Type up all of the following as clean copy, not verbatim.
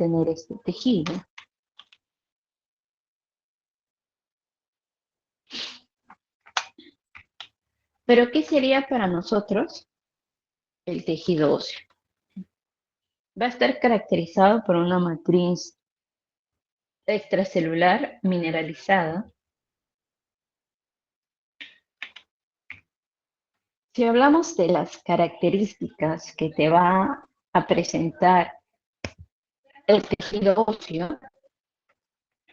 tener este tejido. Pero, ¿qué sería para nosotros el tejido óseo? Va a estar caracterizado por una matriz extracelular mineralizada. Si hablamos de las características que te va a presentar el tejido óseo,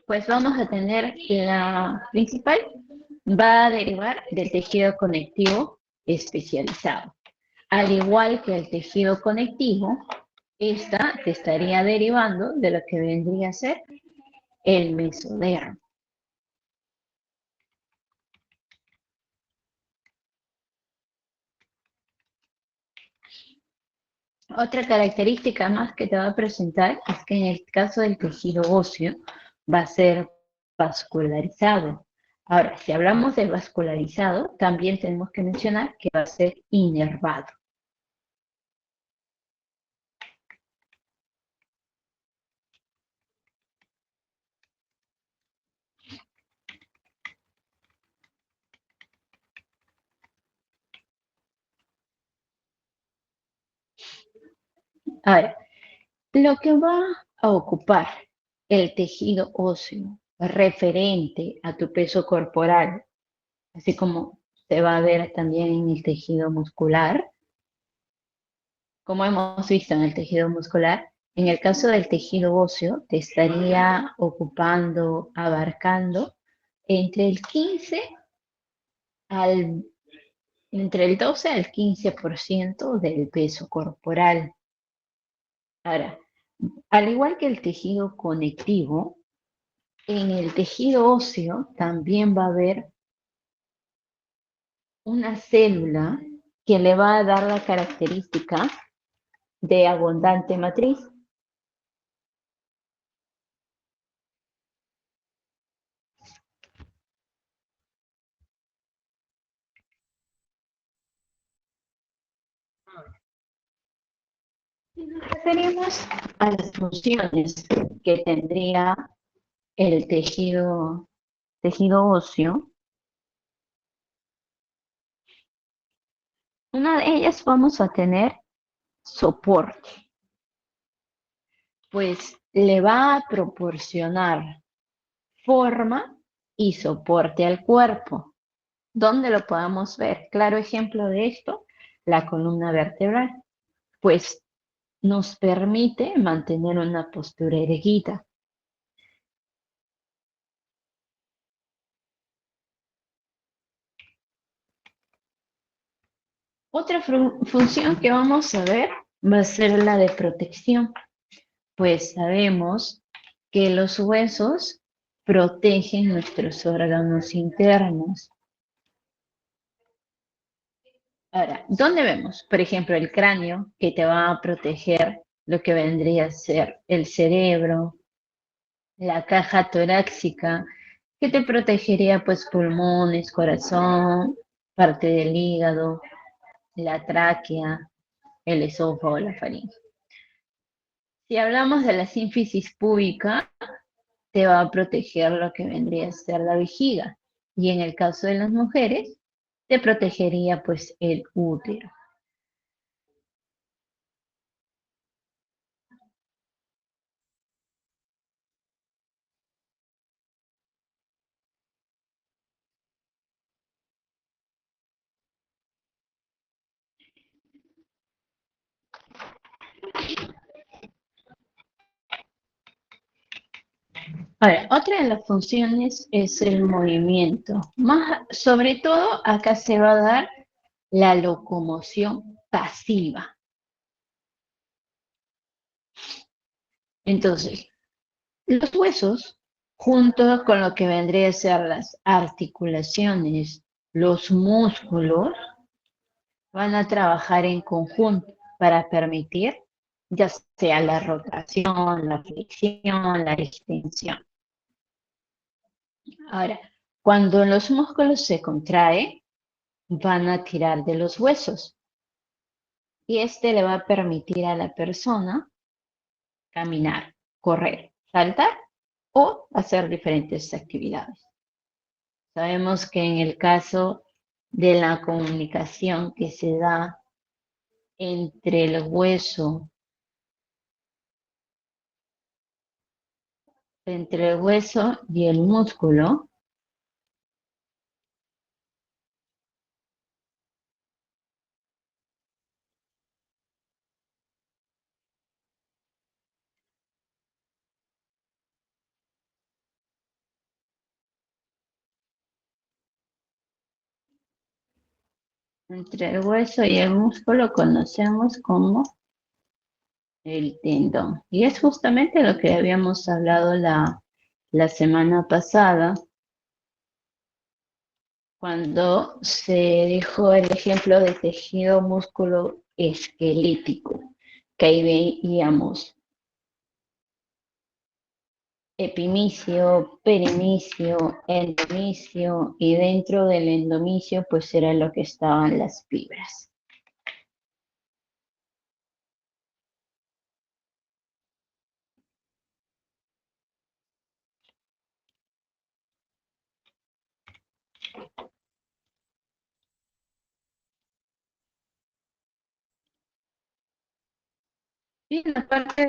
pues vamos a tener la principal, va a derivar del tejido conectivo especializado. Al igual que el tejido conectivo, esta te estaría derivando de lo que vendría a ser el mesodermo. Otra característica más que te va a presentar es que en el caso del tejido óseo va a ser vascularizado. Ahora, si hablamos de vascularizado, también tenemos que mencionar que va a ser inervado. Ahora, lo que va a ocupar el tejido óseo referente a tu peso corporal, así como se va a ver también en el tejido muscular, como hemos visto en el tejido muscular, en el caso del tejido óseo te estaría ocupando, abarcando entre el 15 al, entre el 12 al 15% del peso corporal. Ahora, al igual que el tejido conectivo, en el tejido óseo también va a haber una célula que le va a dar la característica de abundante matriz. Si nos referimos a las funciones que tendría el tejido óseo, una de ellas vamos a tener soporte, pues le va a proporcionar forma y soporte al cuerpo. ¿Dónde lo podamos ver? Claro ejemplo de esto, la columna vertebral, pues nos permite mantener una postura erguida. Otra función que vamos a ver va a ser la de protección, pues sabemos que los huesos protegen nuestros órganos internos. Ahora, ¿dónde vemos? Por ejemplo, el cráneo, que te va a proteger lo que vendría a ser el cerebro, la caja torácica, que te protegería pues pulmones, corazón, parte del hígado, la tráquea, el esófago, la faringe. Si hablamos de la sínfisis púbica, te va a proteger lo que vendría a ser la vejiga. Y en el caso de las mujeres, te protegería pues el útero. Ahora, otra de las funciones es el movimiento. Más, sobre todo, acá se va a dar la locomoción pasiva. Entonces, los huesos, junto con lo que vendría a ser las articulaciones, los músculos, van a trabajar en conjunto para permitir ya sea la rotación, la flexión, la extensión. Ahora, cuando los músculos se contraen, van a tirar de los huesos y este le va a permitir a la persona caminar. correr, saltar o hacer diferentes actividades. Sabemos que en el caso de la comunicación que se da entre el hueso y el músculo, entre el hueso y el músculo conocemos como el tendón. Y es justamente lo que habíamos hablado la semana pasada, cuando se dijo el ejemplo de tejido músculo esquelético, que ahí veíamos epimicio, perimicio, endomicio, y dentro del endomicio pues era lo que estaban las fibras. Y la parte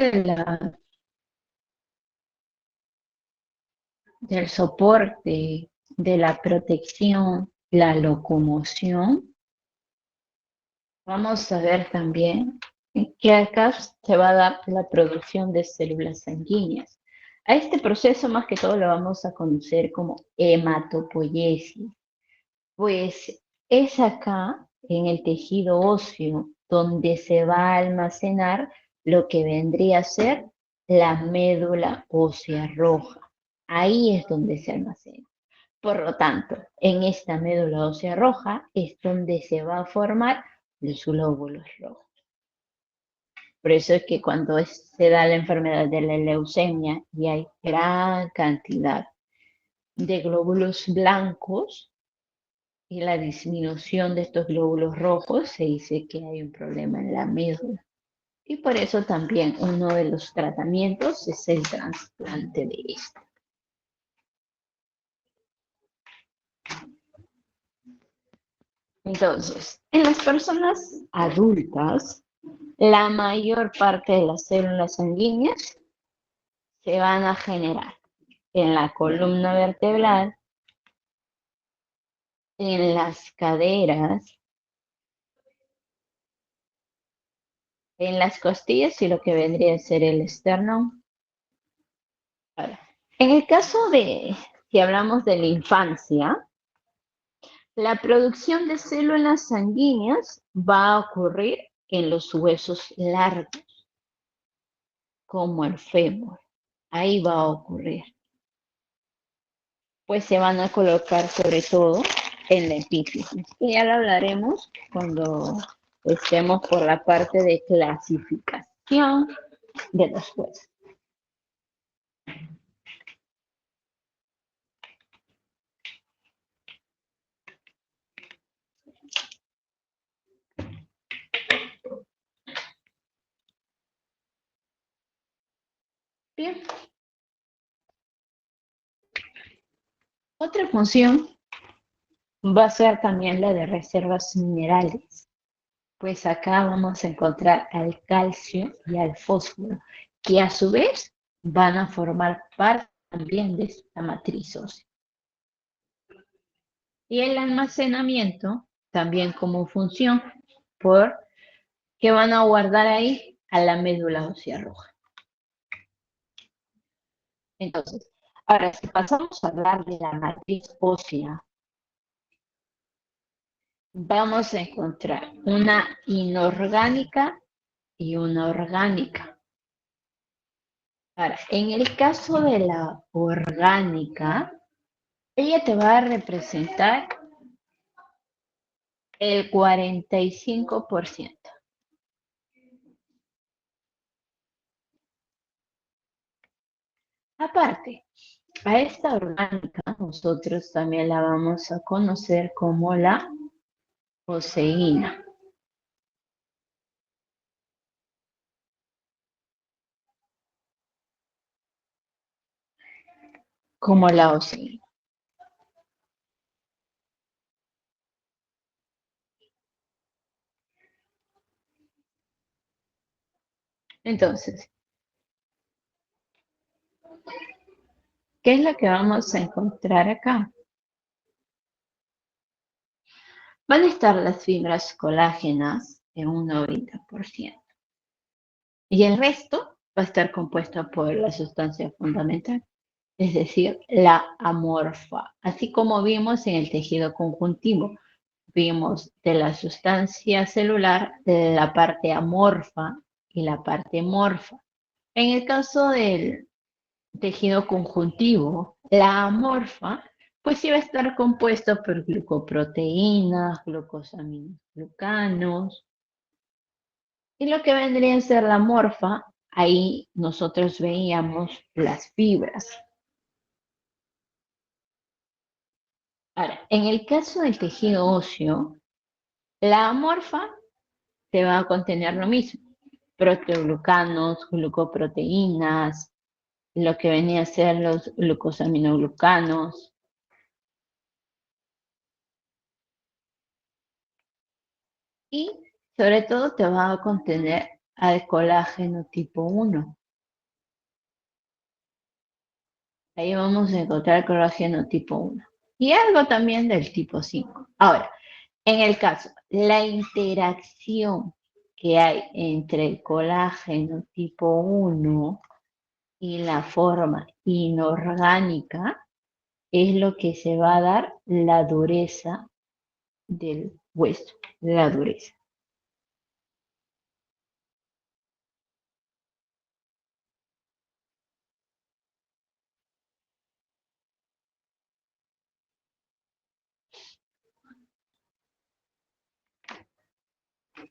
del soporte, de la protección, la locomoción, vamos a ver también que acá se va a dar la producción de células sanguíneas. A este proceso más que todo lo vamos a conocer como hematopoiesis, pues es acá en el tejido óseo donde se va a almacenar lo que vendría a ser la médula ósea roja. Ahí es donde se almacena. Por lo tanto, en esta médula ósea roja es donde se va a formar los glóbulos rojos. Por eso es que cuando se da la enfermedad de la leucemia y hay gran cantidad de glóbulos blancos y la disminución de estos glóbulos rojos, se dice que hay un problema en la médula. Y por eso también uno de los tratamientos es el trasplante de esta. Entonces, en las personas adultas, la mayor parte de las células sanguíneas se van a generar en la columna vertebral, en las caderas, en las costillas y lo que vendría a ser el esternón. Ahora, en el caso de, si hablamos de la infancia, la producción de células sanguíneas va a ocurrir en los huesos largos, como el fémur. Ahí va a ocurrir. Pues se van a colocar sobre todo en la epífisis. Y ya lo hablaremos cuando estemos por la parte de clasificación de los huesos. Bien. Otra función va a ser también la de reservas minerales, pues acá vamos a encontrar al calcio y al fósforo, que a su vez van a formar parte también de esta matriz ósea. Y el almacenamiento también como función, por que van a guardar ahí a la médula ósea roja. Entonces, ahora si pasamos a hablar de la matriz ósea, vamos a encontrar una inorgánica y una orgánica. Ahora, en el caso de la orgánica, ella te va a representar el 45%. Aparte, a esta orgánica nosotros también la vamos a conocer como la oseína. como la ósea. Entonces, ¿qué es lo que vamos a encontrar acá? Van a estar las fibras colágenas en un 90% y el resto va a estar compuesto por la sustancia fundamental, es decir, la amorfa, así como vimos en el tejido conjuntivo. Vimos de la sustancia celular la parte amorfa y la parte morfa. En el caso del tejido conjuntivo, la amorfa, pues iba a estar compuesto por glucoproteínas, glucosaminoglucanos, y lo que vendría a ser la morfa, ahí nosotros veíamos las fibras. Ahora, en el caso del tejido óseo, la amorfa te va a contener lo mismo, proteoglucanos, glucoproteínas, lo que venía a ser los glucosaminoglucanos, y sobre todo te va a contener al colágeno tipo 1. Ahí vamos a encontrar el colágeno tipo 1. Y algo también del tipo 5. Ahora, en el caso, la interacción que hay entre el colágeno tipo 1 y la forma inorgánica es lo que se va a dar la dureza del hueso, la dureza.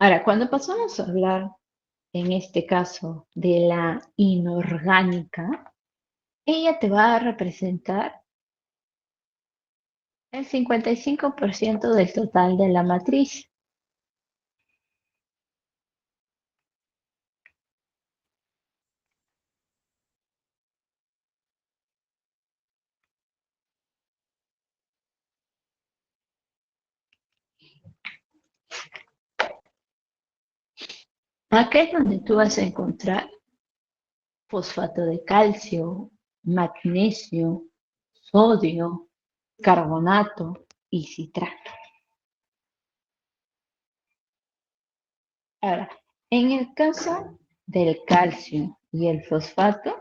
Ahora, cuando pasamos a hablar, en este caso, de la inorgánica, ella te va a representar el 55% del total de la matriz. Acá es donde tú vas a encontrar fosfato de calcio, magnesio, sodio, carbonato y citrato. Ahora, en el caso del calcio y el fosfato,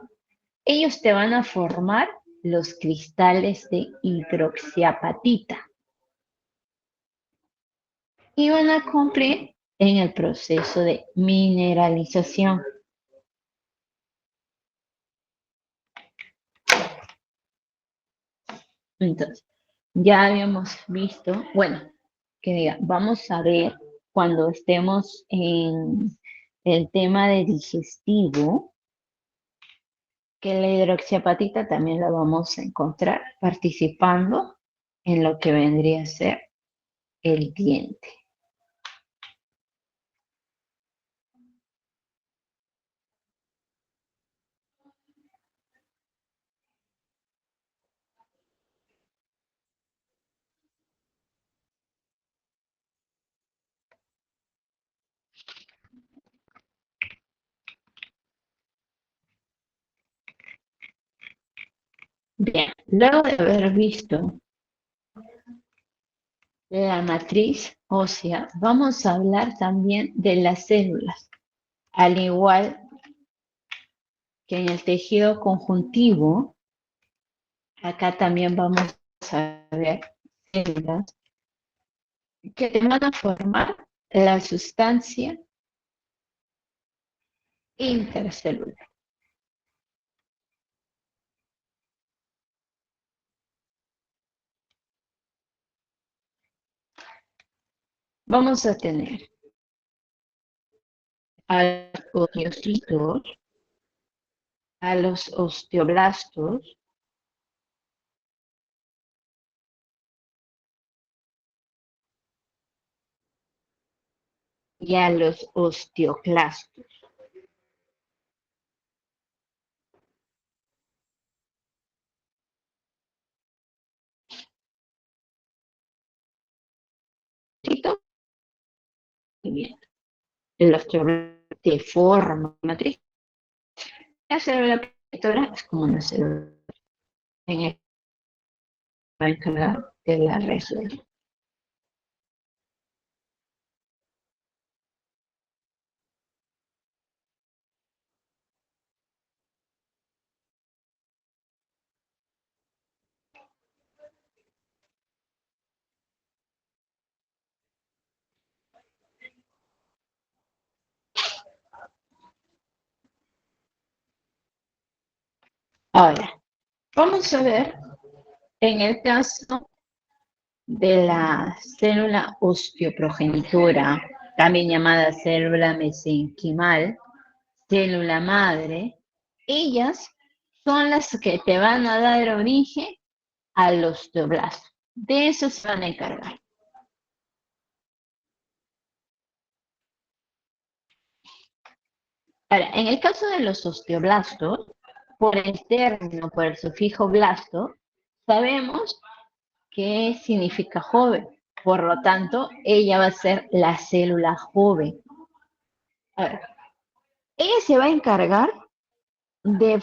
ellos te van a formar los cristales de hidroxiapatita y van a cumplir en el proceso de mineralización. Entonces, ya habíamos visto, bueno, que diga, vamos a ver cuando estemos en el tema de digestivo, que la hidroxiapatita también la vamos a encontrar participando en lo que vendría a ser el diente. Bien, luego de haber visto la matriz ósea, vamos a hablar también de las células. Al igual que en el tejido conjuntivo, acá también vamos a ver células que te van a formar la sustancia intercelular. Vamos a tener a los osteocitos, a los osteoblastos, y a los osteoclastos. movimiento. El osteoblasto de forma matriz. La célula protectora es como una célula en el va a encargar de la resolución. Ahora, vamos a ver en el caso de la célula osteoprogenitora, también llamada célula mesenquimal, célula madre, ellas son las que te van a dar origen al osteoblasto. De eso se van a encargar. Ahora, en el caso de los osteoblastos, por el término, por el sufijo blasto, sabemos que significa joven. Por lo tanto, ella va a ser la célula joven. Ahora, ella se va a encargar de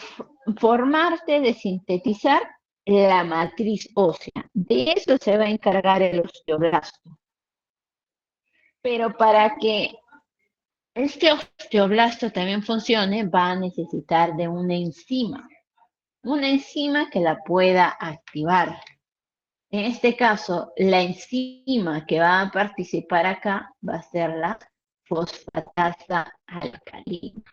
formarte, de sintetizar la matriz ósea. De eso se va a encargar el osteoblasto. Pero para que este osteoblasto también funcione, va a necesitar de una enzima que la pueda activar. En este caso, la enzima que va a participar acá va a ser la fosfatasa alcalina.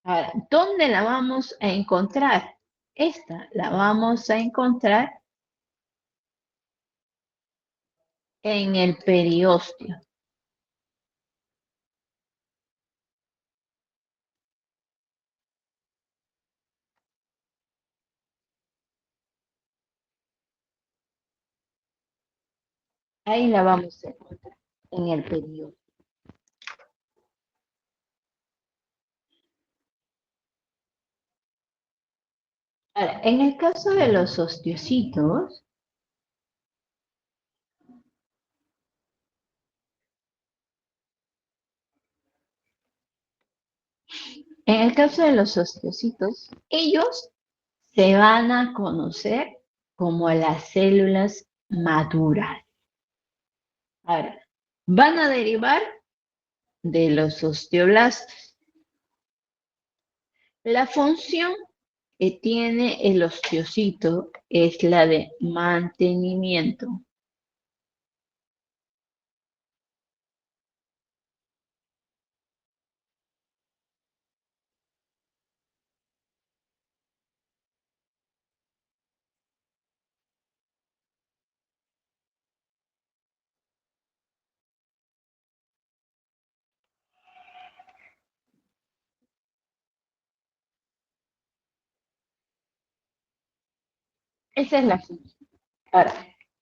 Ahora, ¿dónde la vamos a encontrar? Esta la vamos a encontrar en el periósteo. Ahí la vamos a encontrar, en el periósteo. Ahora, en el caso de los osteocitos, en el caso de los osteocitos, ellos se van a conocer como las células maduras. Ahora, van a derivar de los osteoblastos. La función que tiene el osteocito es la de mantenimiento. Esa es la función. Ahora,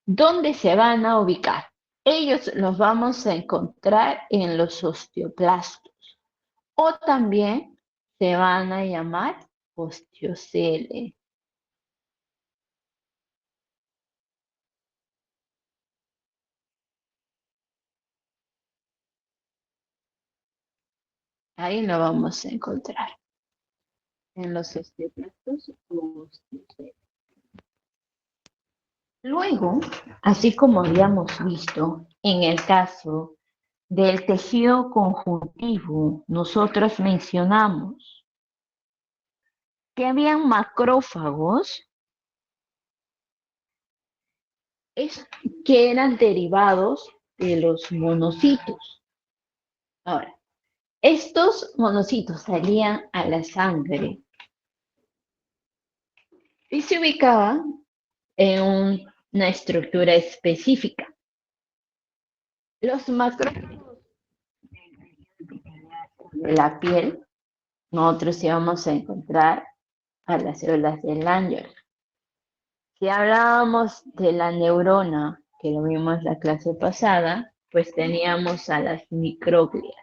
¿dónde se van a ubicar? Ellos los vamos a encontrar en los osteoclastos o también se van a llamar osteoceles. Ahí lo vamos a encontrar en los osteoclastos o osteoceles. Luego, así como habíamos visto en el caso del tejido conjuntivo, nosotros mencionamos que habían macrófagos que eran derivados de los monocitos. Ahora, estos monocitos salían a la sangre y se ubicaban en una estructura específica. Los macrófagos de la piel, nosotros íbamos a encontrar a las células de Langer. Si hablábamos de la neurona, que lo vimos la clase pasada, pues teníamos a las microglias.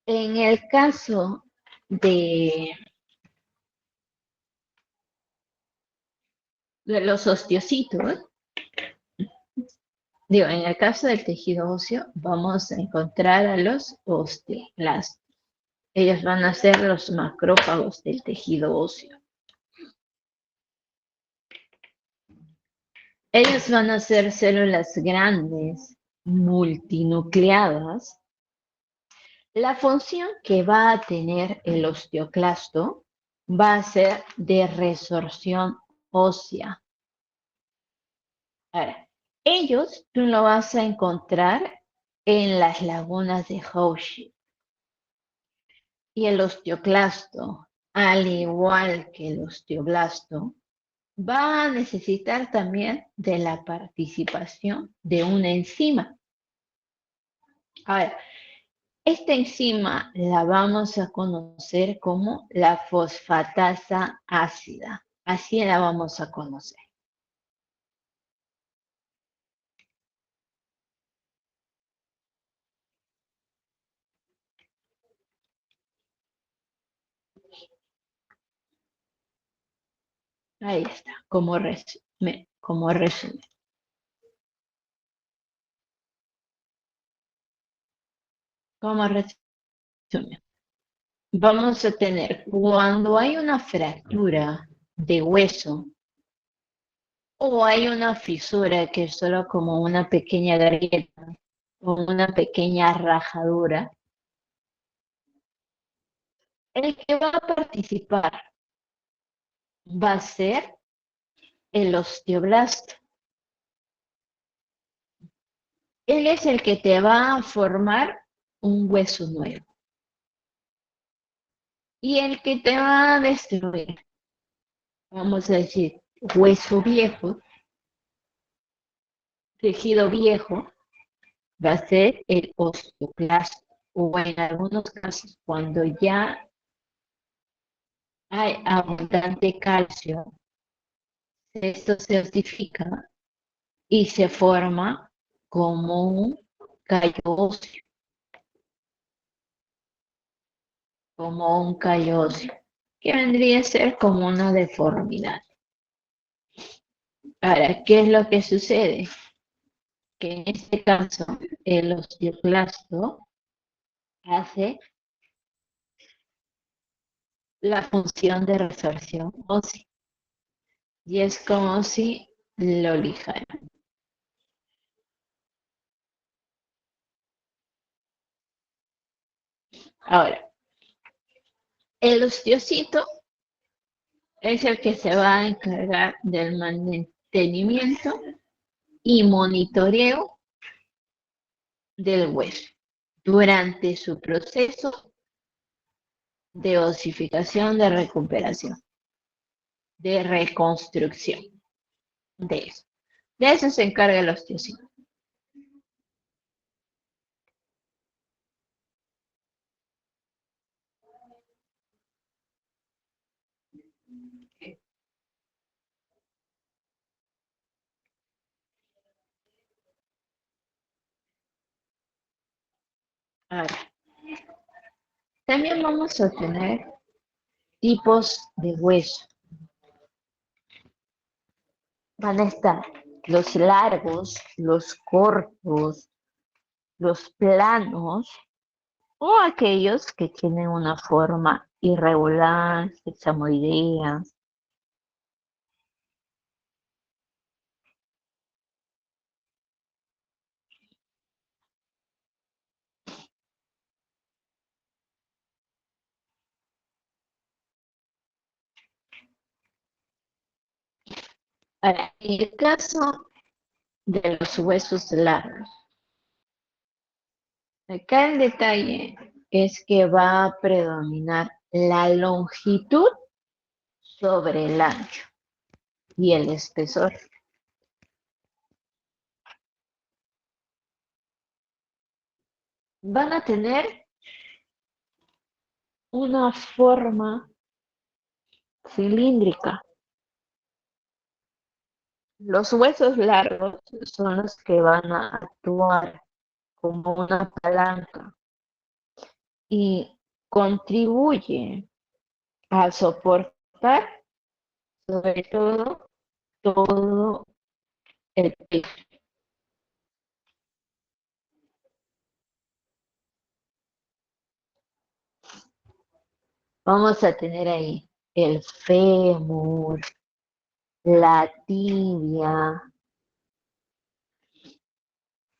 En el caso de los osteocitos, en el caso del tejido óseo, vamos a encontrar a los osteoclastos. Ellos van a ser los macrófagos del tejido óseo. Ellos van a ser células grandes, multinucleadas. La función que va a tener el osteoclasto va a ser de resorción ósea. Ahora, ellos tú lo vas a encontrar en las lagunas de Hochschild. Y el osteoclasto, al igual que el osteoblasto, va a necesitar también de la participación de una enzima. Ahora, esta enzima la vamos a conocer como la fosfatasa ácida. Así la vamos a conocer. Ahí está, como resumen. Como resumen. Vamos a tener, cuando hay una fractura de hueso o hay una fisura que es solo como una pequeña grieta o una pequeña rajadura, el que va a participar va a ser el osteoblasto. Él es el que te va a formar un hueso nuevo. Y el que te va a destruir, vamos a decir, hueso viejo, tejido viejo, va a ser el osteoclasto. O en algunos casos, cuando ya hay abundante calcio, esto se ossifica y se forma como un callo óseo, que vendría a ser como una deformidad. Ahora, ¿qué es lo que sucede? Que en este caso el osteoclasto hace la función de resorción ósea y es como si lo lijara. Ahora, el osteocito es el que se va a encargar del mantenimiento y monitoreo del hueso durante su proceso de osificación, de recuperación, de reconstrucción. De eso. De eso se encarga el osteocito. Ahora, también vamos a tener tipos de hueso. Van a estar los largos, los cortos, los planos o aquellos que tienen una forma irregular, hexamoidea. Ahora, en el caso de los huesos largos, acá el detalle es que va a predominar la longitud sobre el ancho y el espesor. Van a tener una forma cilíndrica. Los huesos largos son los que van a actuar como una palanca y contribuye a soportar sobre todo el peso. Vamos a tener ahí el fémur, la tibia,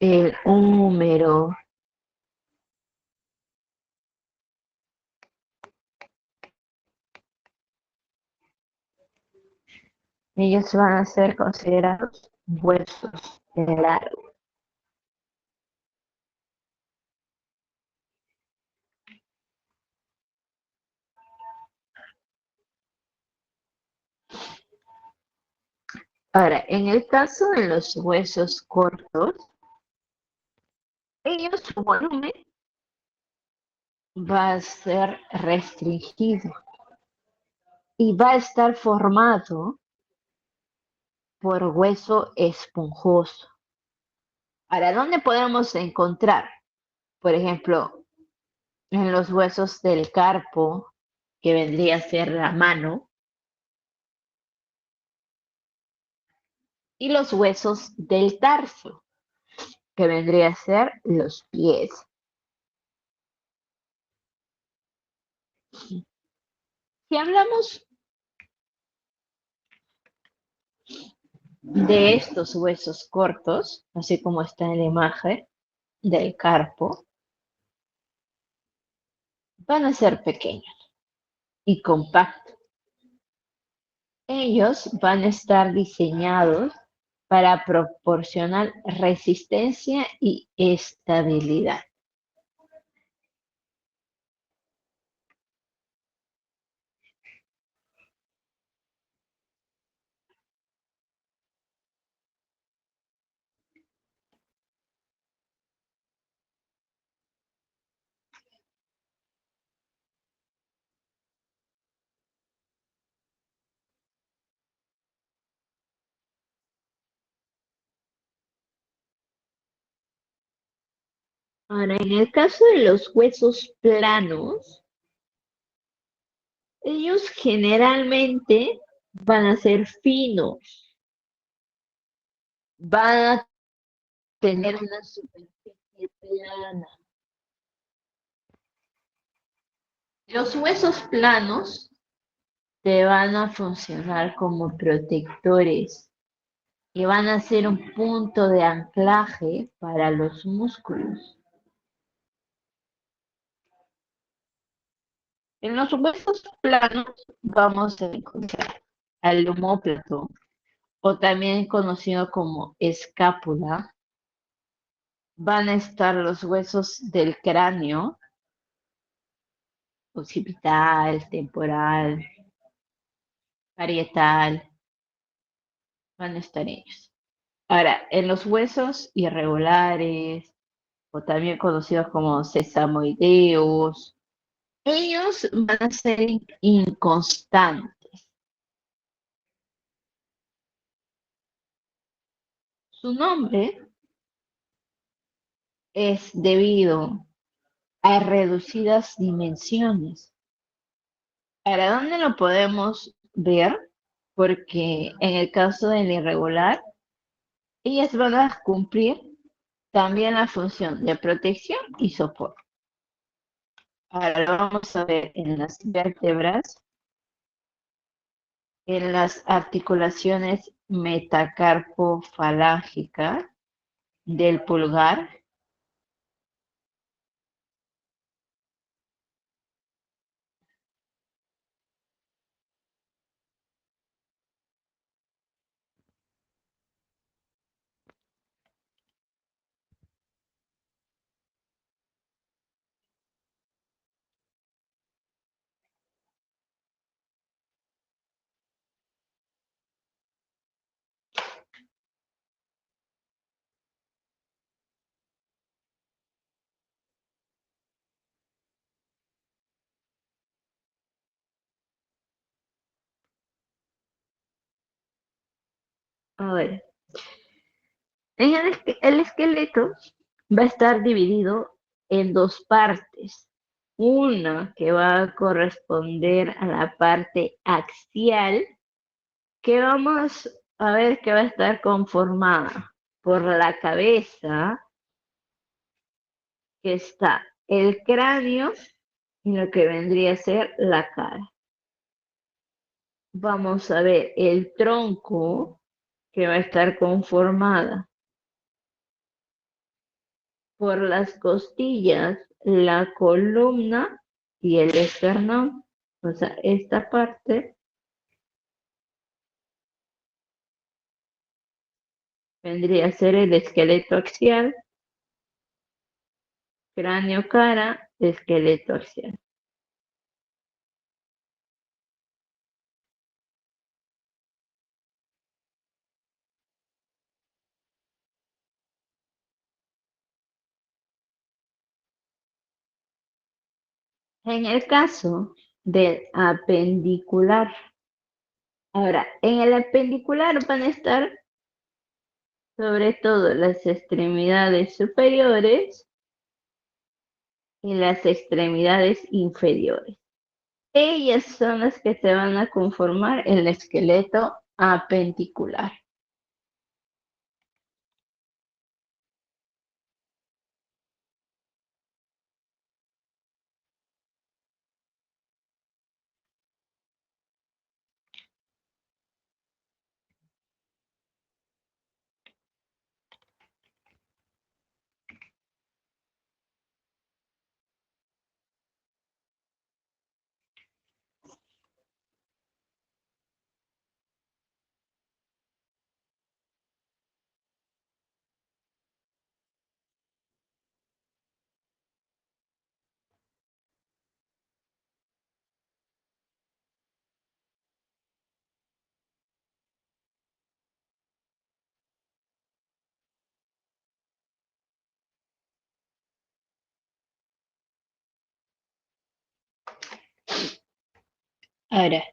el húmero. Ellos van a ser considerados huesos largos. Ahora, en el caso de los huesos cortos, ellos su volumen va a ser restringido y va a estar formado por hueso esponjoso. Ahora, ¿dónde podemos encontrar? Por ejemplo, en los huesos del carpo, que vendría a ser la mano, y los huesos del tarso, que vendría a ser los pies. Si hablamos de estos huesos cortos, así como está en la imagen del carpo, van a ser pequeños y compactos. Ellos van a estar diseñados para proporcionar resistencia y estabilidad. Ahora, en el caso de los huesos planos, ellos generalmente van a ser finos, van a tener una superficie plana. Los huesos planos te van a funcionar como protectores y van a ser un punto de anclaje para los músculos. En los huesos planos vamos a encontrar al omóplato, o también conocido como escápula. Van a estar los huesos del cráneo, occipital, temporal, parietal, van a estar ellos. Ahora, en los huesos irregulares, o también conocidos como sesamoideos, ellos van a ser inconstantes. Su nombre es debido a reducidas dimensiones. ¿Para dónde lo podemos ver? Porque en el caso del irregular, ellas van a cumplir también la función de protección y soporte. Ahora lo vamos a ver en las vértebras, en las articulaciones metacarpofalángicas del pulgar. A ver, en el esqueleto va a estar dividido en dos partes. Una que va a corresponder a la parte axial, que vamos a ver que va a estar conformada por la cabeza, que está el cráneo y lo que vendría a ser la cara. Vamos a ver el tronco, que va a estar conformada por las costillas, la columna y el esternón. O sea, esta parte vendría a ser el esqueleto axial, cráneo, cara, esqueleto axial. En el caso del apendicular, ahora, en el apendicular van a estar sobre todo las extremidades superiores y las extremidades inferiores. Ellas son las que te van a conformar el esqueleto apendicular. Ahora,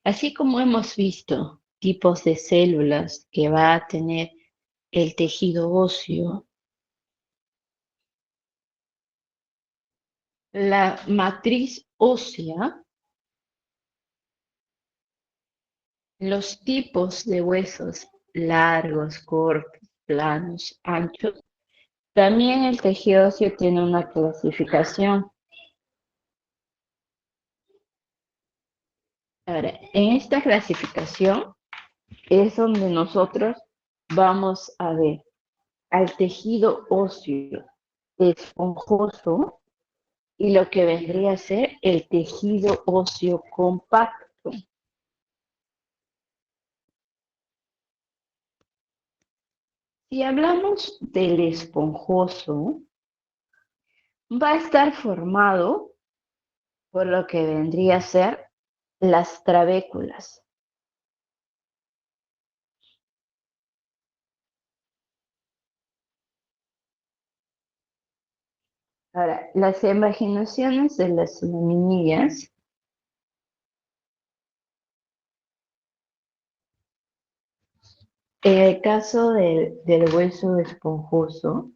así como hemos visto tipos de células que va a tener el tejido óseo, la matriz ósea, los tipos de huesos largos, cortos, planos, anchos, también el tejido óseo tiene una clasificación. Ahora, en esta clasificación es donde nosotros vamos a ver al tejido óseo esponjoso y lo que vendría a ser el tejido óseo compacto. Si hablamos del esponjoso, va a estar formado por lo que vendría a ser las trabéculas. Ahora, las imaginaciones de las laminillas en el caso del hueso esponjoso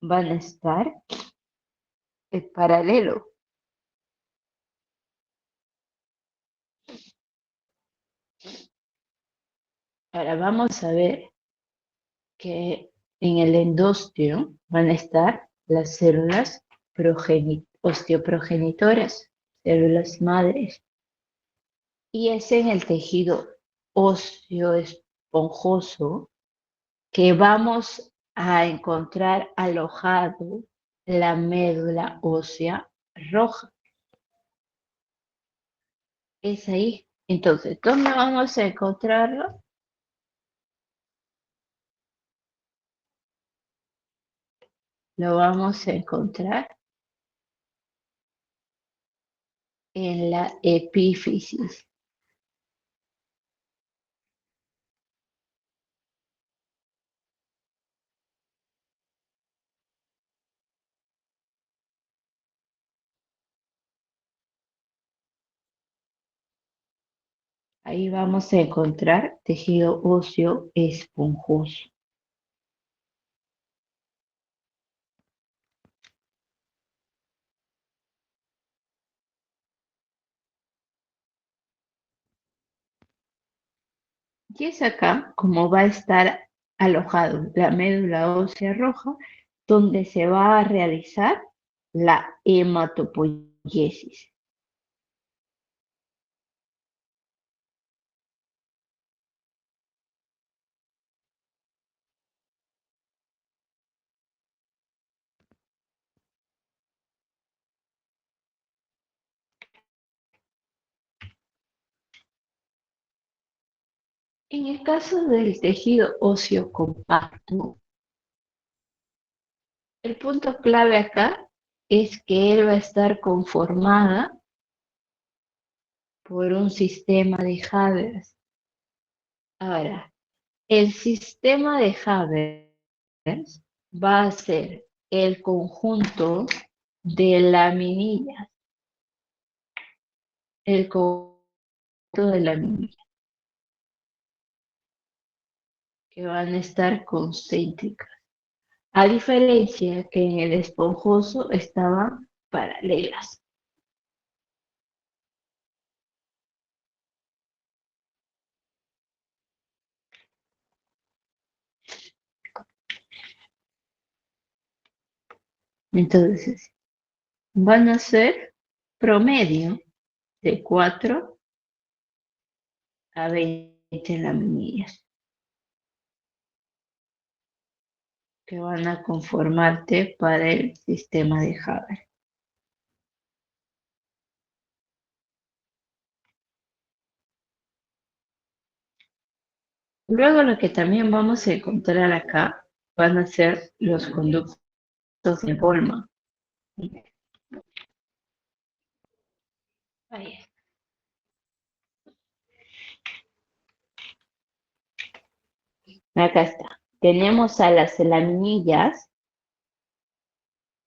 van a estar en paralelo. Ahora vamos a ver que en el endosteo van a estar las células osteoprogenitoras, células madres, y es en el tejido óseo esponjoso que vamos a encontrar alojado la médula ósea roja. Es ahí. Entonces, ¿dónde vamos a encontrarlo? Lo vamos a encontrar en la epífisis. Ahí vamos a encontrar tejido óseo esponjoso. Y es acá como va a estar alojado la médula ósea roja, donde se va a realizar la hematopoiesis. yesis. En el caso del tejido óseo compacto, el punto clave acá es que él va a estar conformada por un sistema de Haber. Ahora, el sistema de Haber va a ser el conjunto de laminillas, el conjunto de laminillas que van a estar concéntricas, a diferencia que en el esponjoso estaban paralelas. Entonces, van a ser promedio de 4 a 20 laminillas que van a conformarte para el sistema de Haber. Luego lo que también vamos a encontrar acá van a ser los conductos de Boltzmann. Ahí acá está. Tenemos a las laminillas.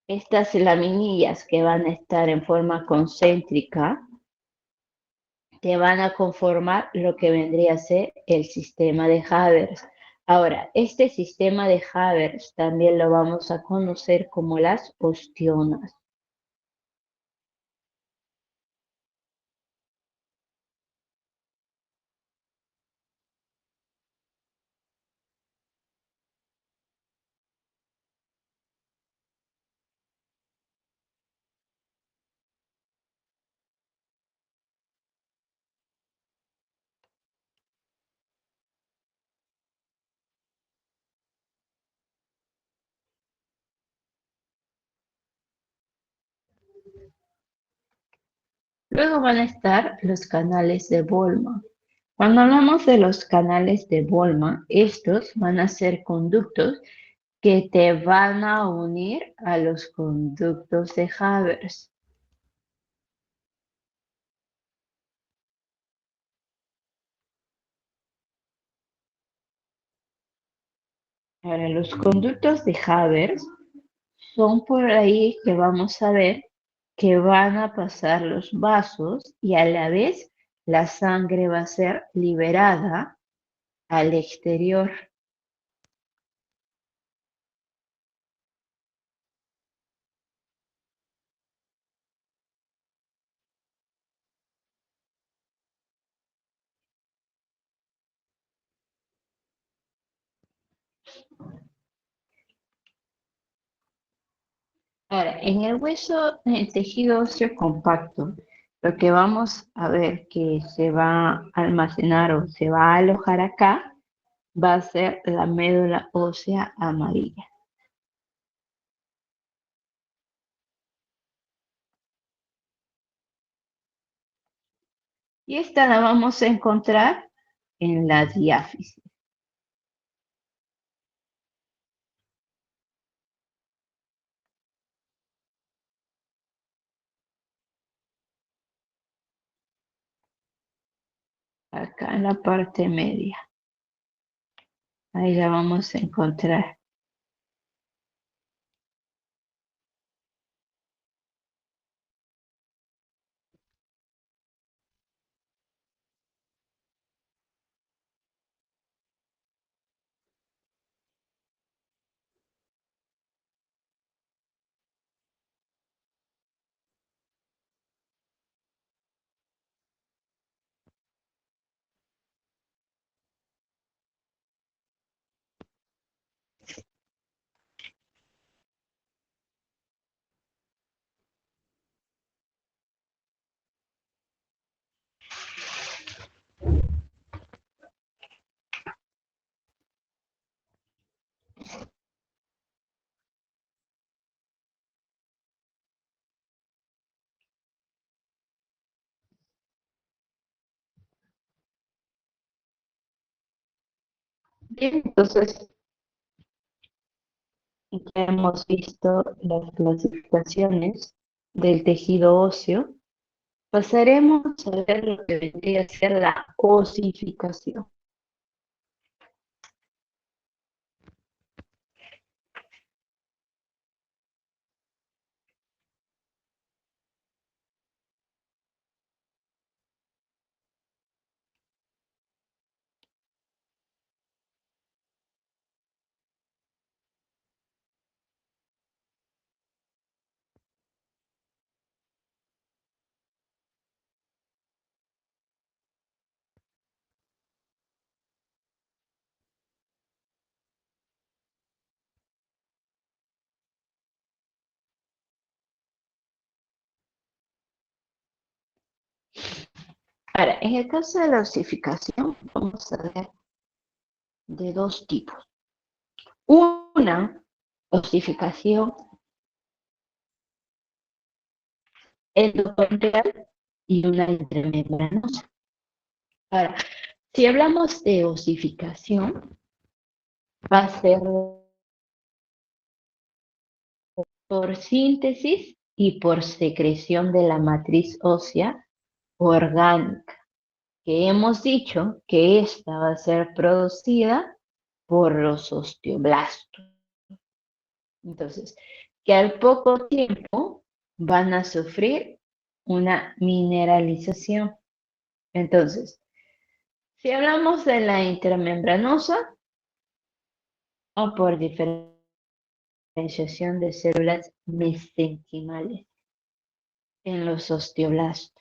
Estas laminillas que van a estar en forma concéntrica te van a conformar lo que vendría a ser el sistema de Haber. Ahora, este sistema de Haber también lo vamos a conocer como las ostionas. Luego van a estar los canales de Boltzmann. Cuando hablamos de los canales de Boltzmann, estos van a ser conductos que te van a unir a los conductos de Haber. Ahora, los conductos de Haber son por ahí que vamos a ver que van a pasar los vasos y a la vez la sangre va a ser liberada al exterior. Ahora, en el hueso, en el tejido óseo compacto, lo que vamos a ver que se va a almacenar o se va a alojar acá va a ser la médula ósea amarilla. Y esta la vamos a encontrar en la diáfisis. Acá en la parte media. Ahí la vamos a encontrar. Bien, entonces ya hemos visto las clasificaciones del tejido óseo. Pasaremos a ver lo que vendría a ser la osificación. Ahora, en el caso de la osificación, vamos a ver de dos tipos. Una osificación endocondrial y una intramembranosa. Ahora, si hablamos de osificación, va a ser por síntesis y por secreción de la matriz ósea orgánica, que hemos dicho que esta va a ser producida por los osteoblastos. Entonces, que al poco tiempo van a sufrir una mineralización. Entonces, si hablamos de la intramembranosa, o por diferenciación de células mesenquimales en los osteoblastos.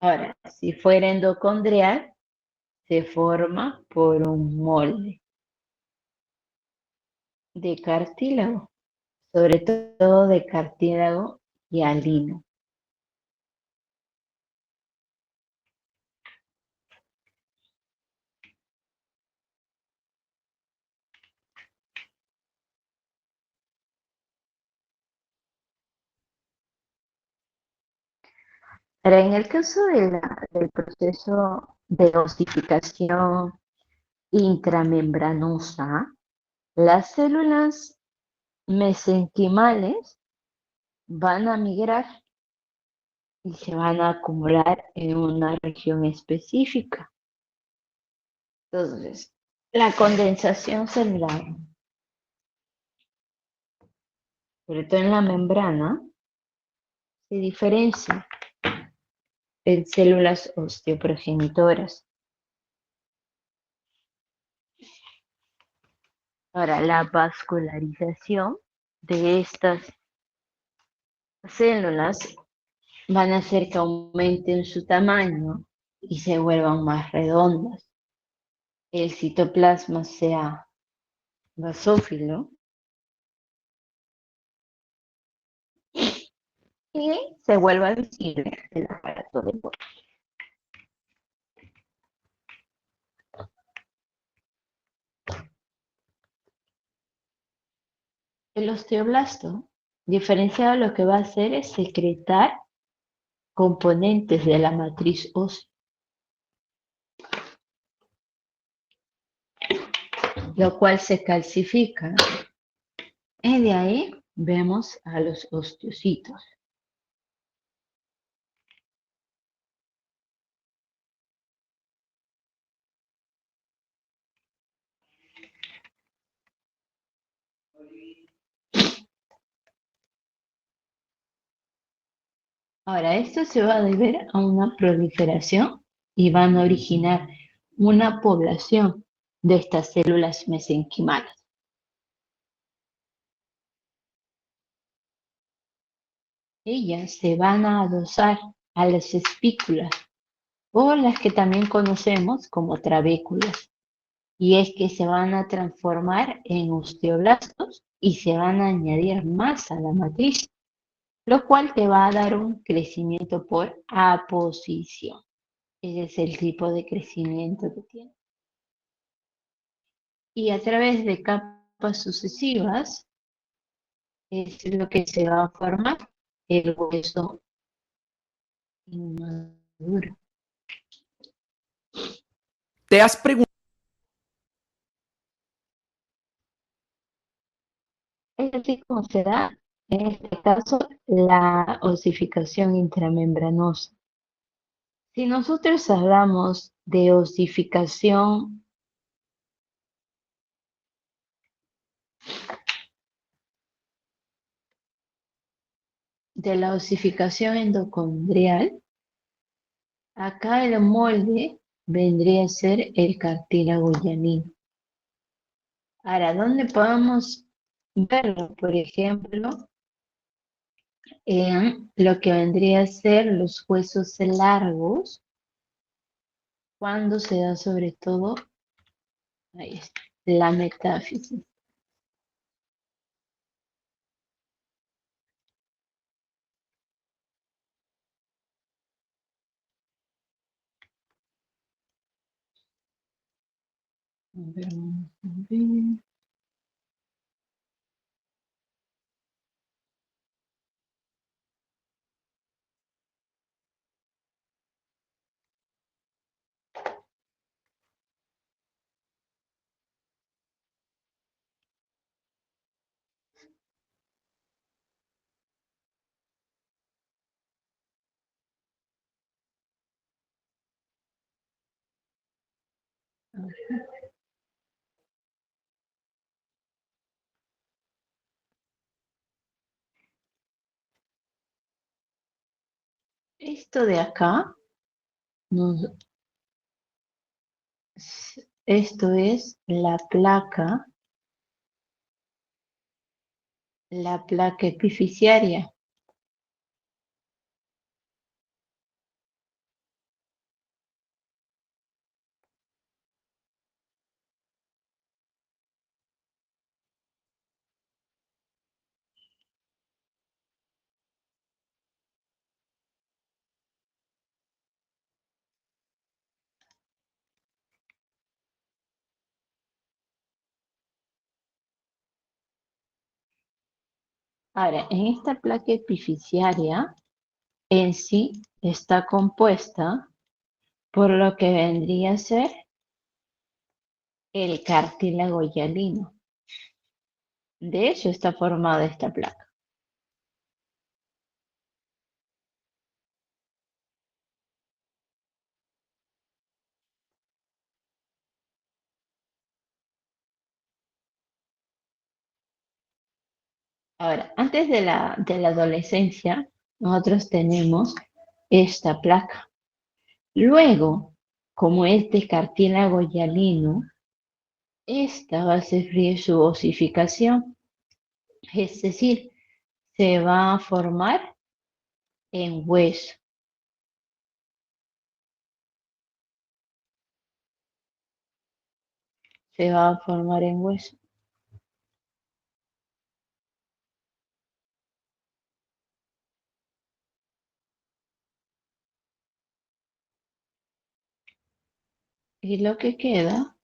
Ahora, si fuera endocondrial, se forma por un molde de cartílago, sobre todo de cartílago hialino. Ahora, en el caso del proceso de osificación intramembranosa, las células mesenquimales van a migrar y se van a acumular en una región específica. Entonces, la condensación celular, sobre todo en la membrana, se diferencia en células osteoprogenitoras. Ahora, la vascularización de estas células van a hacer que aumenten su tamaño y se vuelvan más redondas. El citoplasma sea basófilo y se vuelva visible el aparato de Golgi. El osteoblasto, diferenciado, lo que va a hacer es secretar componentes de la matriz ósea, lo cual se calcifica. Y de ahí vemos a los osteocitos. Ahora, esto se va a deber a una proliferación y van a originar una población de estas células mesenquimales. Ellas se van a adosar a las espículas o las que también conocemos como trabéculas. Y es que se van a transformar en osteoblastos y se van a añadir más a la matriz, lo cual te va a dar un crecimiento por aposición. Ese es el tipo de crecimiento que tiene. Y a través de capas sucesivas es lo que se va a formar el hueso inmaduro. ¿Te has preguntado es así como se da, en este caso, la osificación intramembranosa. Si nosotros hablamos de osificación, de la osificación endocondrial, acá el molde vendría a ser el cartílago hialino. Ahora, ¿dónde podemos verlo? Por ejemplo, en lo que vendría a ser los huesos largos, cuando se da sobre todo, ahí está, la metáfisis. A ver, vamos a ver. Esto de acá, nos- esto es la placa epifisiaria. Ahora, en esta placa epifisiaria en sí está compuesta por lo que vendría a ser el cartílago hialino. De hecho, está formada esta placa. Ahora, antes de la adolescencia, nosotros tenemos esta placa. Luego, como es de cartílago hialino, esta va a sufrir su osificación, es decir, se va a formar en hueso. Se va a formar en hueso. Y lo que queda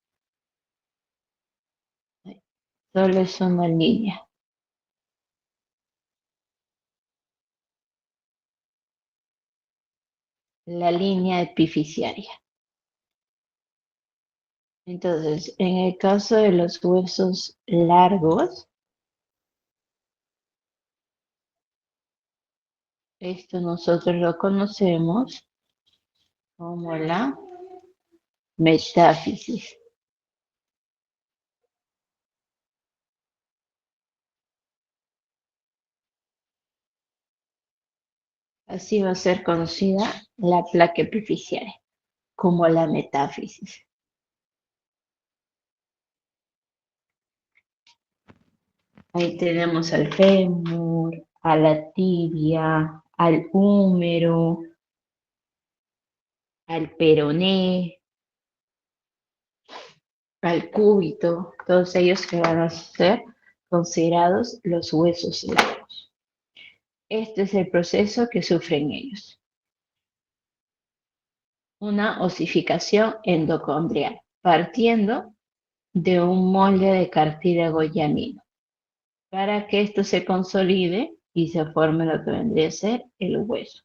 solo es una línea, la línea epifisiaria. Entonces, en el caso de los huesos largos, esto nosotros lo conocemos como la metáfisis. Así va a ser conocida la placa epifisiaria, como la metáfisis. Ahí tenemos al fémur, a la tibia, al húmero, al peroné, al cúbito, todos ellos que van a ser considerados los huesos largos. Este es el proceso que sufren ellos. Una osificación endocondrial, partiendo de un molde de cartílago llanino, para que esto se consolide y se forme lo que vendría a ser el hueso.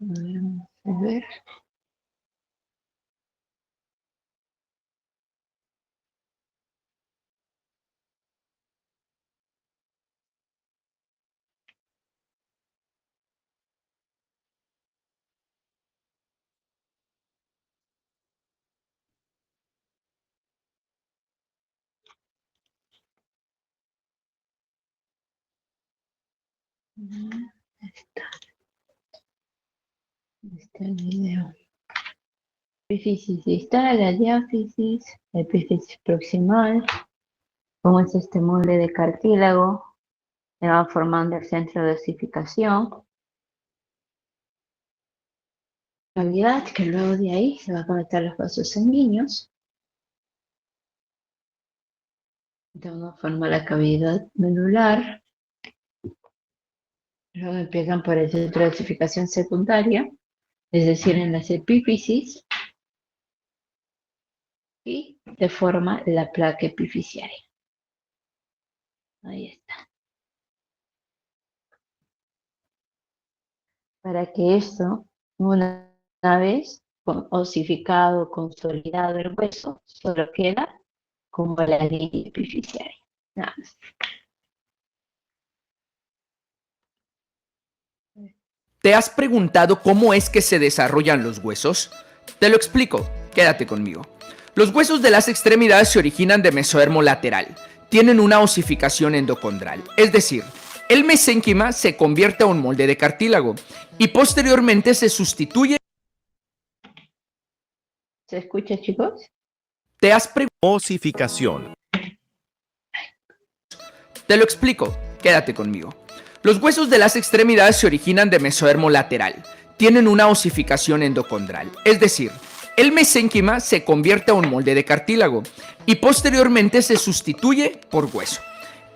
Vamos a ver. Está el video. Epífisis distal, la diáfisis, la epífisis proximal. Como es este molde de cartílago, se va formando el centro de osificación. Cavidad que luego de ahí se va a conectar los vasos sanguíneos. De una forma la cavidad medular. Luego empiezan por el centro de osificación secundaria, es decir, en las epífisis. Y se forma la placa epifisiaria. Ahí está. Para que esto, una vez osificado, consolidado el hueso, solo queda como la línea epifisiaria. Nada más. ¿Te has preguntado cómo es que se desarrollan los huesos? Te lo explico, quédate conmigo. Los huesos de las extremidades se originan de mesodermo lateral. Tienen una osificación endocondral, es decir, el mesénquima se convierte a un molde de cartílago y posteriormente se sustituye. ¿Se escucha, chicos? ¿Te has preguntado? Osificación. Te lo explico, quédate conmigo. Los huesos de las extremidades se originan de mesodermo lateral. Tienen una osificación endocondral, es decir, el mesénquima se convierte a un molde de cartílago y posteriormente se sustituye por hueso.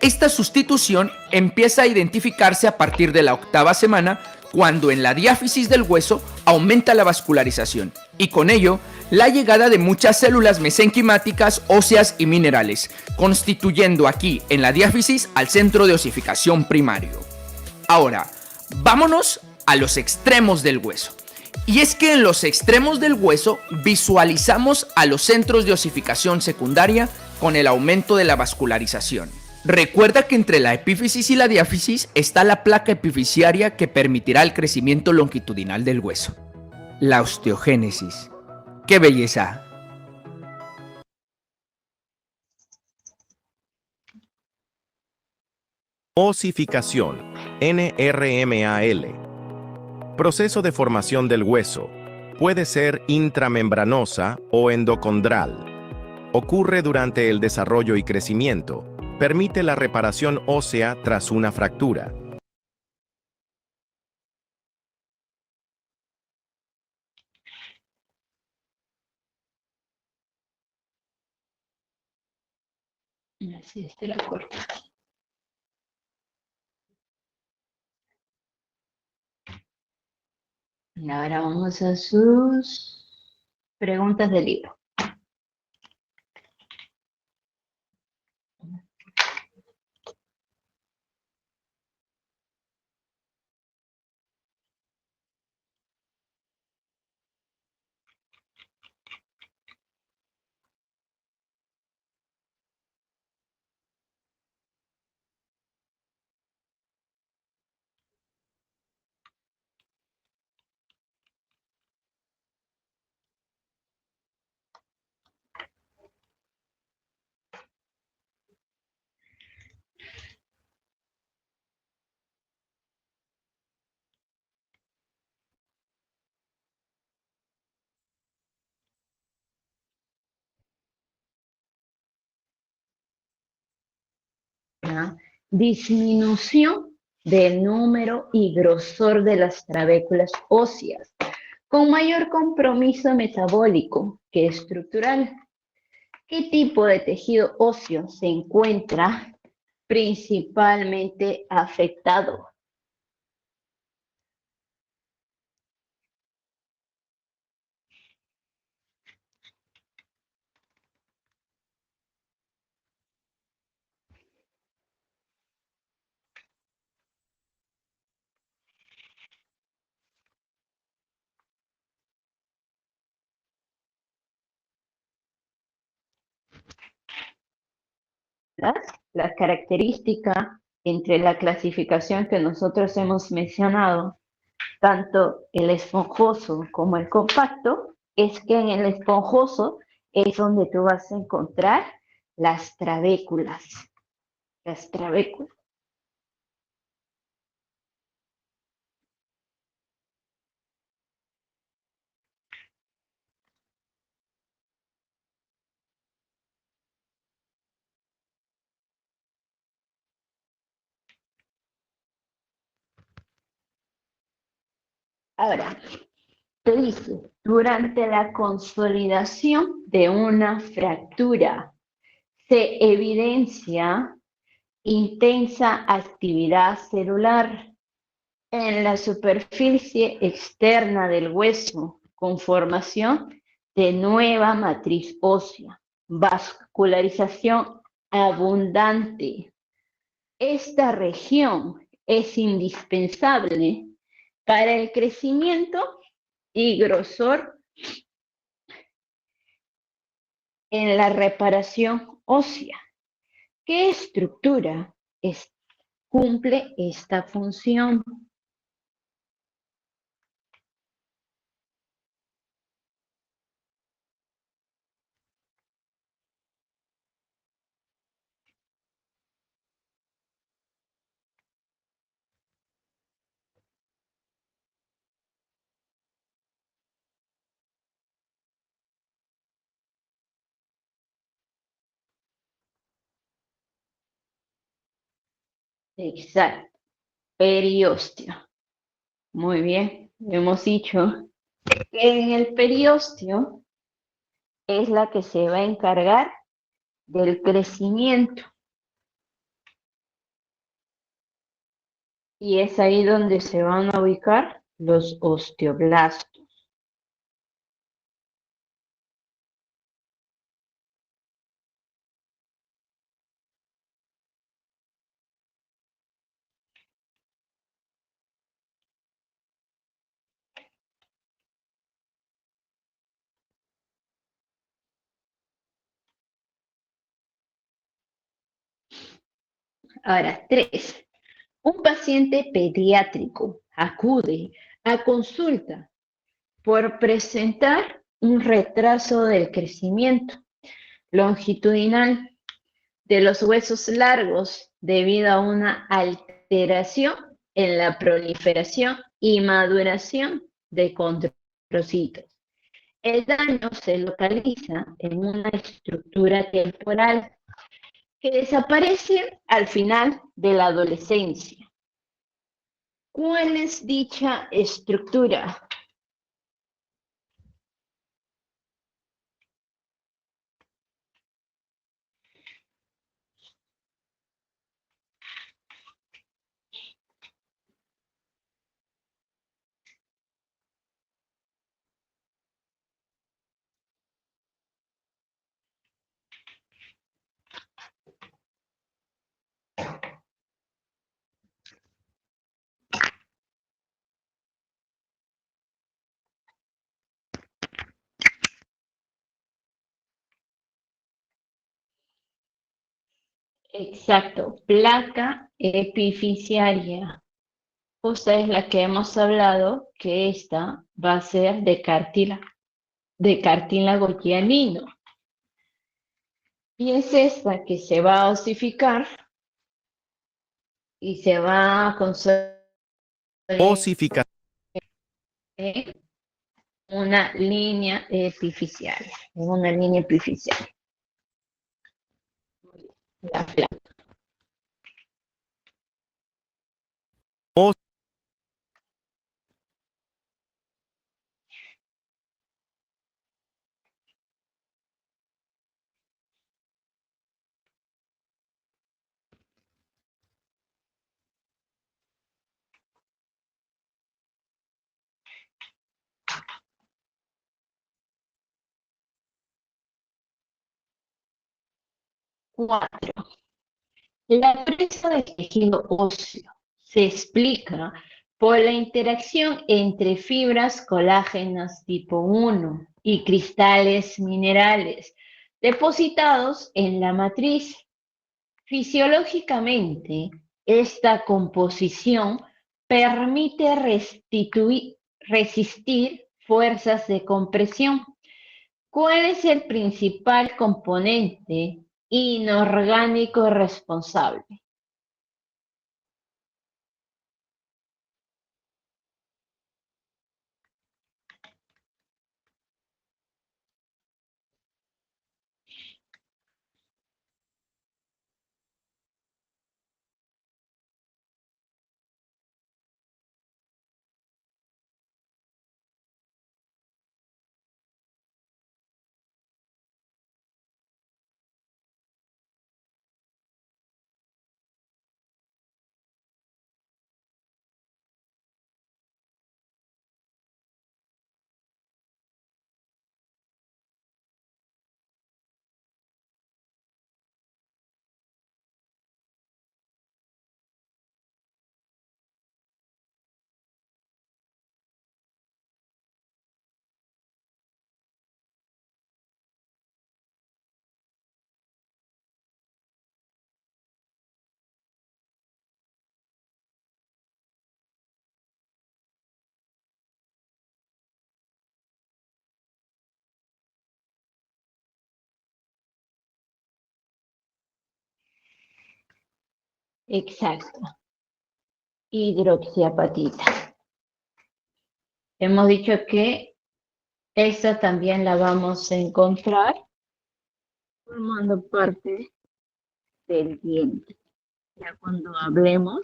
Esta sustitución empieza a identificarse a partir de la 8ª semana, cuando en la diáfisis del hueso aumenta la vascularización y con ello la llegada de muchas células mesenquimáticas, óseas y minerales, constituyendo aquí en la diáfisis al centro de osificación primario. Ahora, vámonos a los extremos del hueso. Y es que en los extremos del hueso visualizamos a los centros de osificación secundaria con el aumento de la vascularización. Recuerda que entre la epífisis y la diáfisis está la placa epifisiaria que permitirá el crecimiento longitudinal del hueso. La osteogénesis. ¡Qué belleza! Osificación. NRMAL. Proceso de formación del hueso. Puede ser intramembranosa o endocondral. Ocurre durante el desarrollo y crecimiento. Permite la reparación ósea tras una fractura. Así es, te la corto. Y ahora vamos a sus preguntas del libro. ¿Ya? Disminución del número y grosor de las trabéculas óseas, con mayor compromiso metabólico que estructural. ¿Qué tipo de tejido óseo se encuentra principalmente afectado? las características entre la clasificación que nosotros hemos mencionado, tanto el esponjoso como el compacto, es que en el esponjoso es donde tú vas a encontrar las trabéculas. Las trabéculas. Ahora, te dice, durante la consolidación de una fractura se evidencia intensa actividad celular en la superficie externa del hueso con formación de nueva matriz ósea, vascularización abundante. Esta región es indispensable para el crecimiento y grosor en la reparación ósea. ¿Qué estructura cumple esta función? Exacto, periósteo. Muy bien, hemos dicho que en el periósteo es la que se va a encargar del crecimiento y es ahí donde se van a ubicar los osteoblastos. Ahora, 3. Un paciente pediátrico acude a consulta por presentar un retraso del crecimiento longitudinal de los huesos largos debido a una alteración en la proliferación y maduración de condrocitos. El daño se localiza en una estructura temporal que desaparece al final de la adolescencia. ¿Cuál es dicha estructura? Exacto, placa epifisiaria. Justa es la que hemos hablado, que esta va a ser de cartílago hialino. Y es esta que se va a osificar y se va a consolidar Osificación. en una línea epifisiaria. En una línea epifisiaria. La placa. Cuatro. La dureza del tejido óseo se explica por la interacción entre fibras colágenas tipo 1 y cristales minerales depositados en la matriz. Fisiológicamente, esta composición permite resistir fuerzas de compresión. ¿Cuál es el principal componente inorgánico responsable? Exacto, hidroxiapatita. Hemos dicho que esta también la vamos a encontrar formando parte del diente. Ya cuando hablemos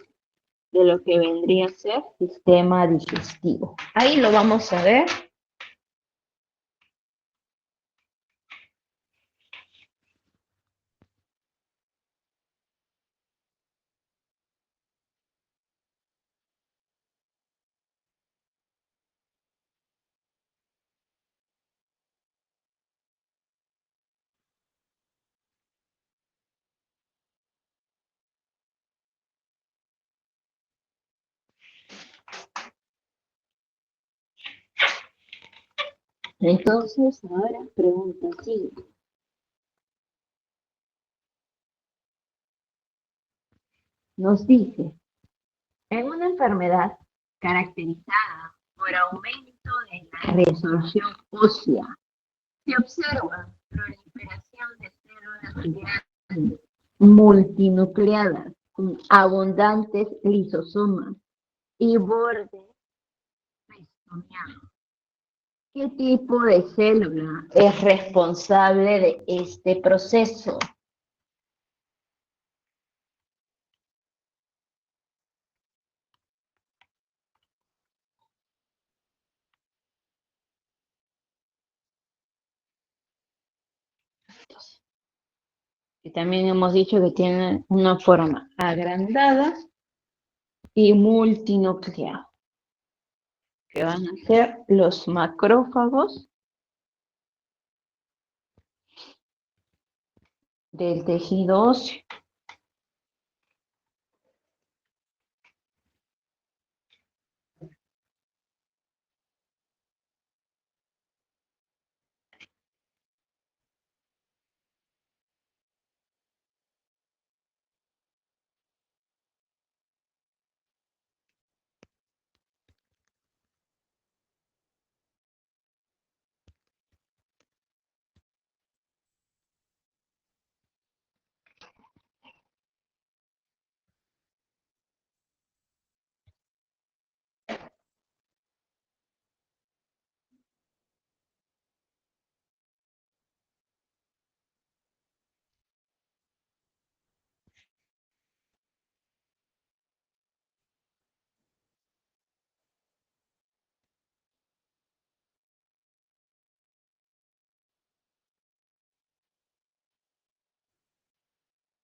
de lo que vendría a ser sistema digestivo. Ahí lo vamos a ver. Entonces, ahora pregunta siguiente. Nos dice, en una enfermedad caracterizada por aumento de la resorción ósea, se observa proliferación de células grandes, multinucleadas, con abundantes lisosomas y bordes pestoneados. ¿Qué tipo de célula es responsable de este proceso? Y también hemos dicho que tienen una forma agrandada y multinucleada, que van a ser los macrófagos del tejido óseo.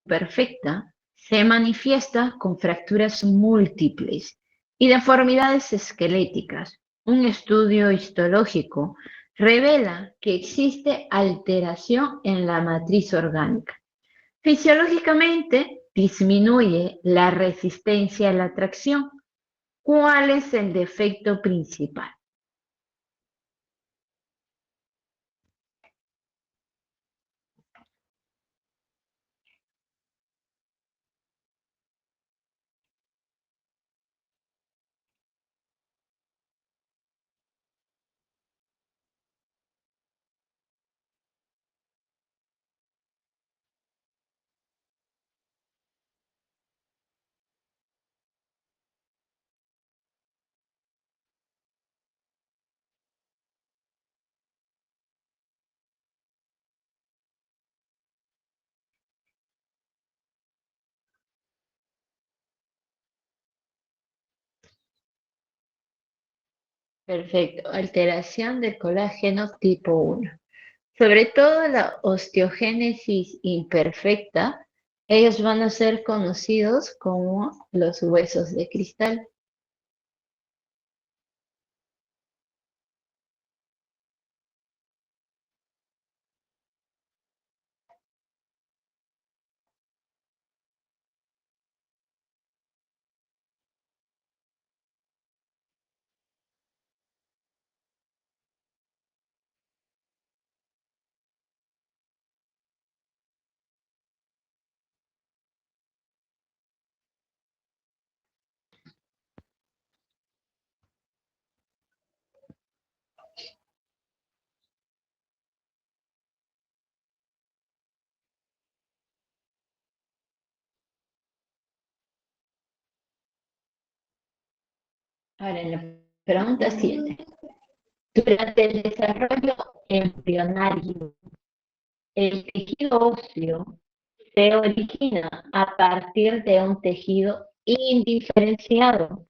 Perfecta se manifiesta con fracturas múltiples y deformidades esqueléticas. Un estudio histológico revela que existe alteración en la matriz orgánica. Fisiológicamente, disminuye la resistencia a la tracción. ¿Cuál es el defecto principal? Perfecto. Alteración del colágeno tipo 1. Sobre todo la osteogénesis imperfecta, ellos van a ser conocidos como los huesos de cristal. Ahora, en la pregunta 7. Durante el desarrollo embrionario, el tejido óseo se origina a partir de un tejido indiferenciado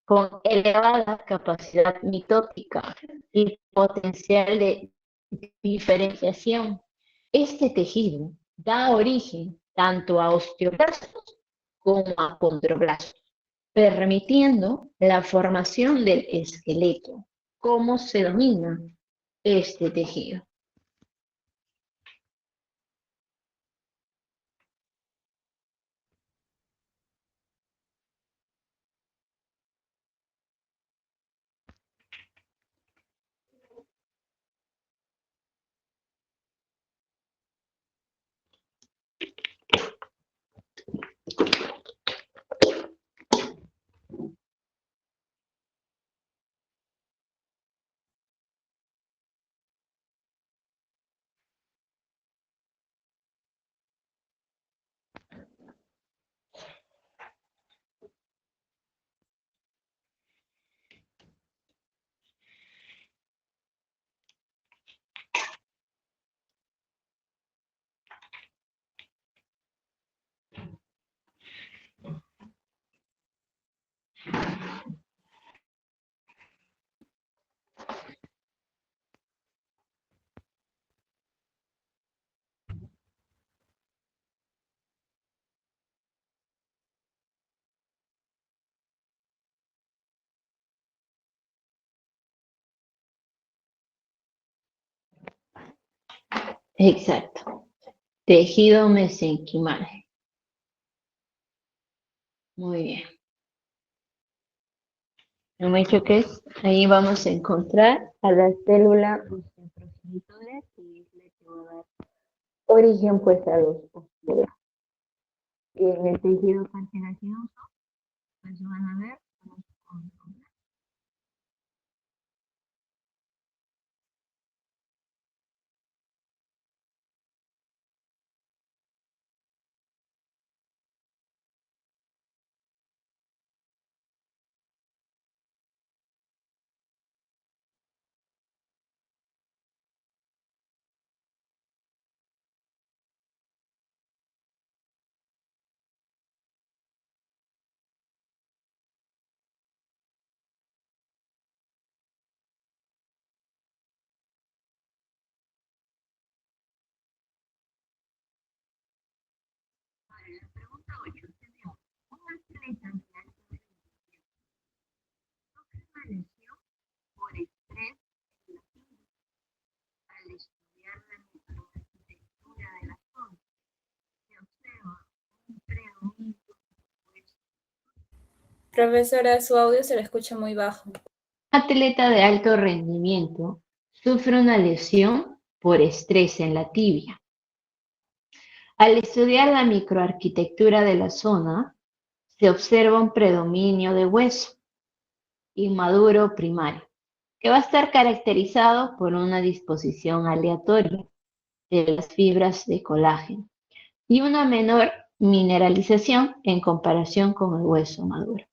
con elevada capacidad mitótica y potencial de diferenciación. Este tejido da origen tanto a osteoblastos como a condroblastos, permitiendo la formación del esqueleto. ¿Cómo se domina este tejido? Exacto. Tejido mesenquimal. Muy bien. Hemos dicho que ahí vamos a encontrar a la célula osteoprogenitora, que es la que va a dar origen pues a los osteodermos. Y en el tejido cartilaginoso, pues van a ver los condroblastos. Pregunta 8. Tenemos un atleta de alto rendimiento sufre una lesión por estrés en la tibia al estudiar la microarquitectura de la zona. Se observa un predominio de hueso. Profesora, su audio se lo escucha muy bajo. Un atleta de alto rendimiento sufre una lesión por estrés en la tibia. Al estudiar la microarquitectura de la zona, se observa un predominio de hueso inmaduro primario, que va a estar caracterizado por una disposición aleatoria de las fibras de colágeno y una menor mineralización en comparación con el hueso maduro.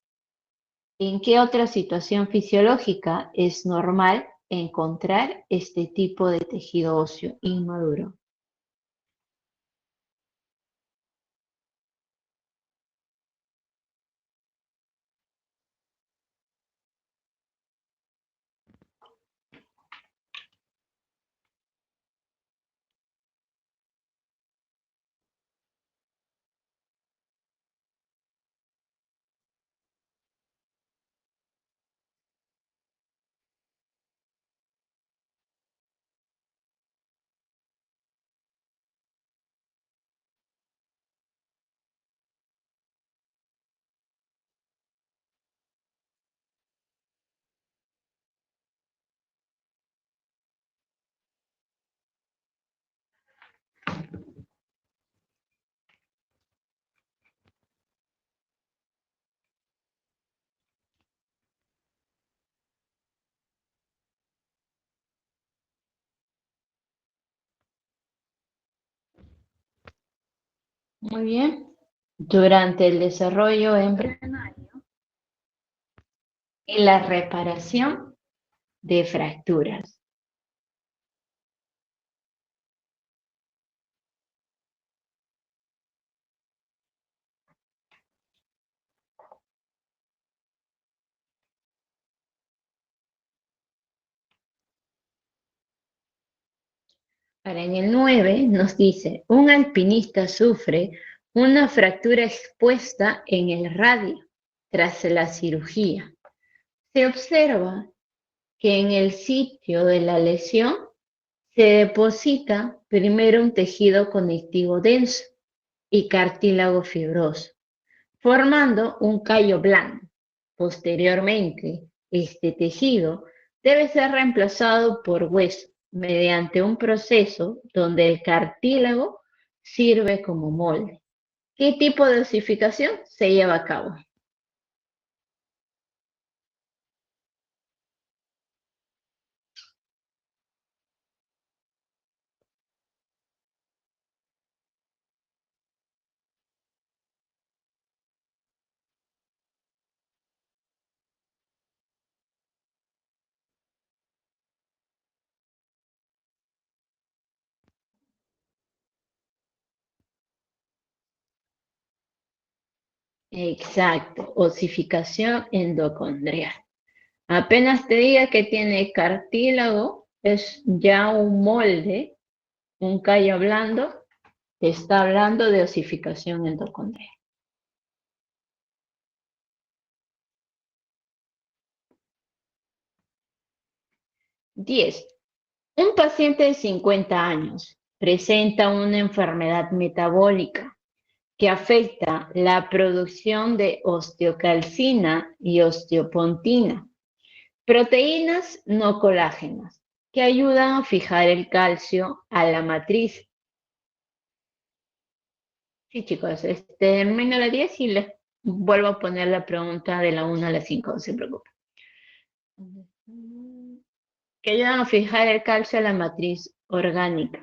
¿En qué otra situación fisiológica es normal encontrar este tipo de tejido óseo inmaduro? Muy bien. Durante el desarrollo embrionario y la reparación de fracturas. Ahora, en el 9 nos dice, un alpinista sufre una fractura expuesta en el radio tras la cirugía. Se observa que en el sitio de la lesión se deposita primero un tejido conectivo denso y cartílago fibroso, formando un callo blando. Posteriormente, este tejido debe ser reemplazado por hueso mediante un proceso donde el cartílago sirve como molde. ¿Qué tipo de osificación se lleva a cabo? Exacto, osificación endocondrial. Apenas te diga que tiene cartílago, es ya un molde, un callo blando, te está hablando de osificación endocondrial. 10. Un paciente de 50 años presenta una enfermedad metabólica que afecta la producción de osteocalcina y osteopontina, proteínas no colágenas, que ayudan a fijar el calcio a la matriz. Sí, chicos, termino la 10 y les vuelvo a poner la pregunta de la 1 a la 5, no se preocupen. Que ayudan a fijar el calcio a la matriz orgánica.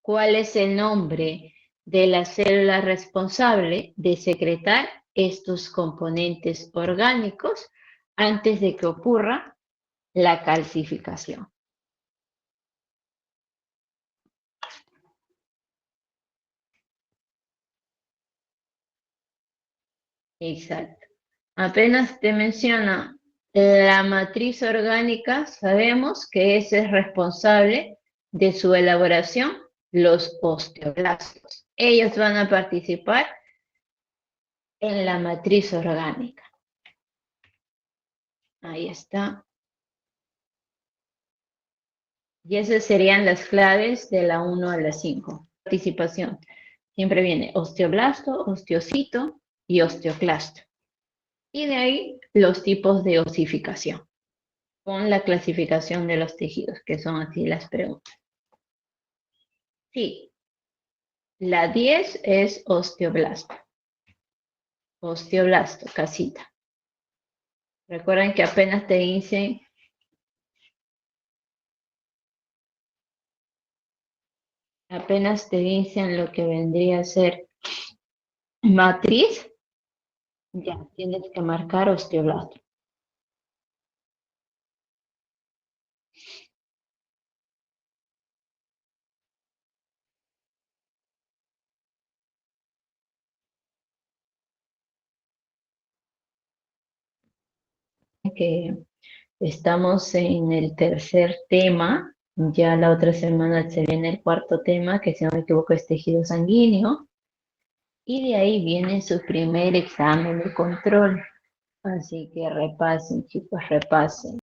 ¿Cuál es el nombre de la célula responsable de secretar estos componentes orgánicos antes de que ocurra la calcificación? Exacto. Apenas te menciona la matriz orgánica, sabemos que ese es responsable de su elaboración, los osteoblastos. Ellos van a participar en la matriz orgánica. Ahí está. Y esas serían las claves de la 1 a la 5. Participación. Siempre viene osteoblasto, osteocito y osteoclasto. Y de ahí los tipos de osificación, con la clasificación de los tejidos, que son así las preguntas. Sí, la 10 es osteoblasto. Osteoblasto, casita. Recuerden que apenas te dicen lo que vendría a ser matriz, ya tienes que marcar osteoblasto. Que estamos en el tercer tema, ya la otra semana se viene el cuarto tema, que si no me equivoco es tejido sanguíneo, y de ahí viene su primer examen de control. Así que repasen, chicos, repasen.